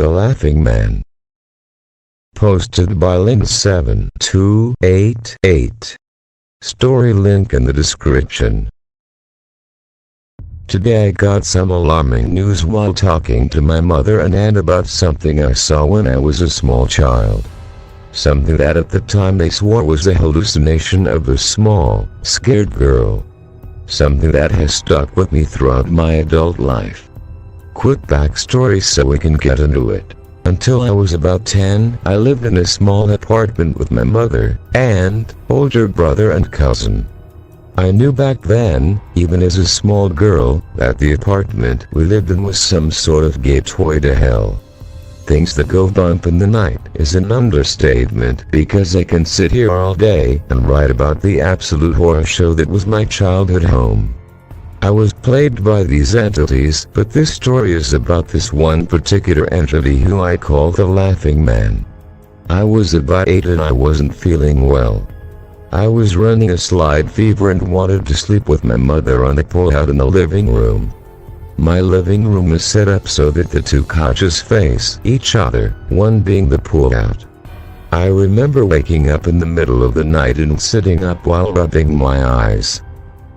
The Laughing Man. Posted by Link7288. Story link in the description. Today I got some alarming news while talking to my mother and aunt about something I saw when I was a small child. Something that at the time they swore was a hallucination of a small, scared girl. Something that has stuck with me throughout my adult life. Quick backstory so we can get into it. Until I was about 10, I lived in a small apartment with my mother, aunt, older brother and cousin. I knew back then, even as a small girl, that the apartment we lived in was some sort of gateway to hell. Things that go bump in the night is an understatement because I can sit here all day and write about the absolute horror show that was my childhood home. I was plagued by these entities, but this story is about this one particular entity who I call the Laughing Man. I was about 8 and I wasn't feeling well. I was running a slight fever and wanted to sleep with my mother on a pull-out in the living room. My living room is set up so that the two couches face each other, one being the pull-out. I remember waking up in the middle of the night and sitting up while rubbing my eyes.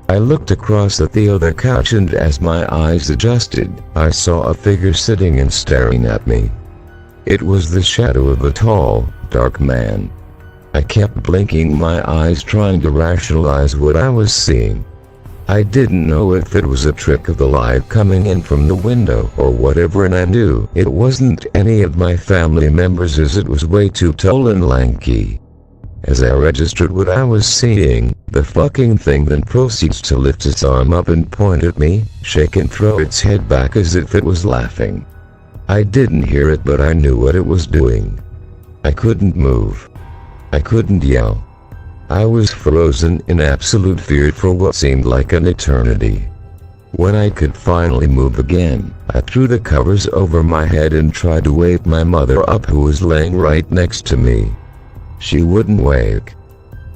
I looked across at the other couch and as my eyes adjusted, I saw a figure sitting and staring at me. It was the shadow of a tall, dark man. I kept blinking my eyes trying to rationalize what I was seeing. I didn't know if it was a trick of the light coming in from the window or whatever, and I knew it wasn't any of my family members as it was way too tall and lanky. As I registered what I was seeing, the fucking thing then proceeds to lift its arm up and point at me, shake and throw its head back as if it was laughing. I didn't hear it, but I knew what it was doing. I couldn't move. I couldn't yell. I was frozen in absolute fear for what seemed like an eternity. When I could finally move again, I threw the covers over my head and tried to wake my mother up, who was laying right next to me. She wouldn't wake.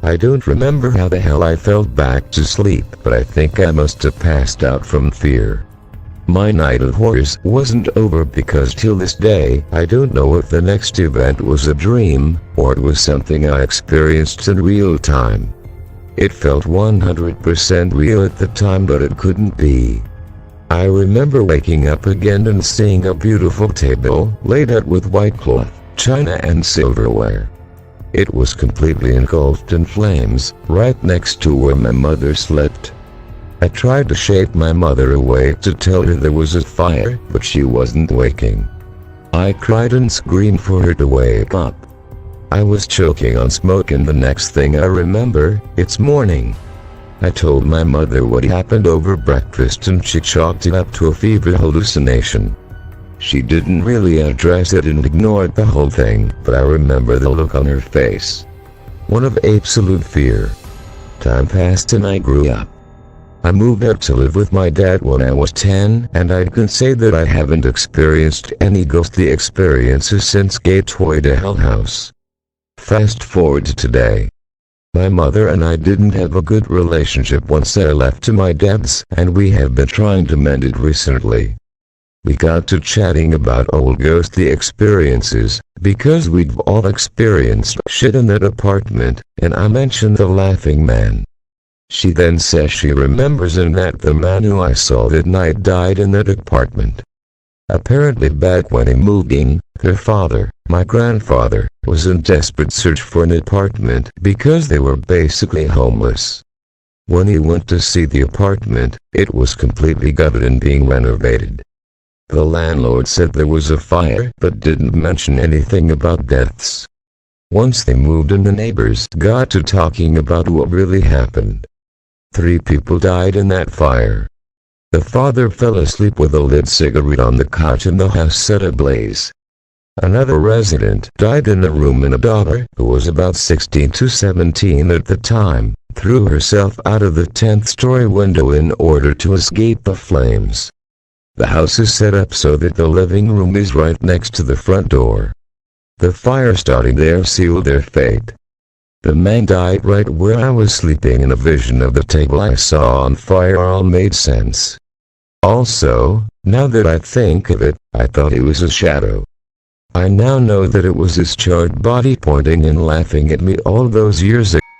I don't remember how the hell I fell back to sleep, but I think I must have passed out from fear. My night of horrors wasn't over because till this day, I don't know if the next event was a dream, or it was something I experienced in real time. It felt 100% real at the time, but it couldn't be. I remember waking up again and seeing a beautiful table laid out with white cloth, china and silverware. It was completely engulfed in flames, right next to where my mother slept. I tried to shake my mother awake to tell her there was a fire, but she wasn't waking. I cried and screamed for her to wake up. I was choking on smoke, and the next thing I remember, it's morning. I told my mother what happened over breakfast and she chalked it up to a fever hallucination. She didn't really address it and ignored the whole thing, but I remember the look on her face. One of absolute fear. Time passed and I grew up. I moved out to live with my dad when I was 10, and I can say that I haven't experienced any ghostly experiences since Gateway to Hell House. Fast forward to today. My mother and I didn't have a good relationship once I left to my dad's, and we have been trying to mend it recently. We got to chatting about old ghostly experiences, because we've all experienced shit in that apartment, and I mentioned the Laughing Man. She then says she remembers and that the man who I saw that night died in that apartment. Apparently back when he moved in, her father, my grandfather, was in desperate search for an apartment because they were basically homeless. When he went to see the apartment, it was completely gutted and being renovated. The landlord said there was a fire but didn't mention anything about deaths. Once they moved in, the neighbors got to talking about what really happened. 3 people died in that fire. The father fell asleep with a lit cigarette on the couch and the house set ablaze. Another resident died in a room, and a daughter, who was about 16 to 17 at the time, threw herself out of the 10th story window in order to escape the flames. The house is set up so that the living room is right next to the front door. The fire starting there sealed their fate. The man died right where I was sleeping, and a vision of the table I saw on fire all made sense. Also, now that I think of it, I thought it was a shadow. I now know that it was his charred body pointing and laughing at me all those years ago.